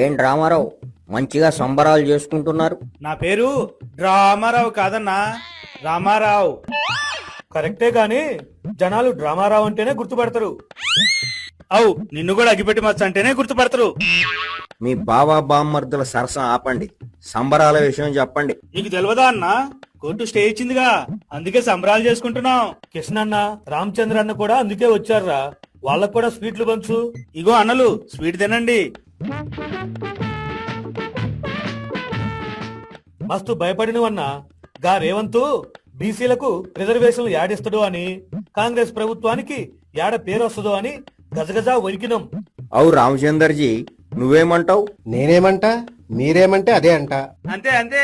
ఏం రామారావు మంచిగా సంబరాలు చేసుకుంటున్నారు? నా పేరు డ్రామారావు కాదన్నా, రామారావు. కరెక్టే గాని జనాలు డ్రామారావు అంటేనే గుర్తుపడతారు. అవు నిన్ను కూడా అగిపెట్టి మచ్చ అంటేనే గుర్తుపడతారు. మీ బావా బామ్మర్దుల సరసం ఆపండి, సంబరాల విషయం చెప్పండి. నీకు తెలియదా అన్నా, కోర్టు స్టే ఇచ్చిందిగా, అందుకే సంబరాలు చేసుకుంటున్నాం. కృష్ణన్న రామచంద్ర అన్న కూడా అందుకే వచ్చారా, వాళ్ళకు కూడా స్వీట్లు పంచు. ఇగో అన్నలు, స్వీట్ తినండి. మస్తు భయపడినవన్నా గా రేవంతు బీసీలకు రిజర్వేషన్లు యాడిస్తాడు అని, కాంగ్రెస్ ప్రభుత్వానికి యాడ పేరు వస్తుందో అని గజగజా వణికినం. అవు రామచందర్జీ, నువ్వేమంటావు? నేనేమంటా, మీరేమంటే అదే అంట. అంతే అంతే.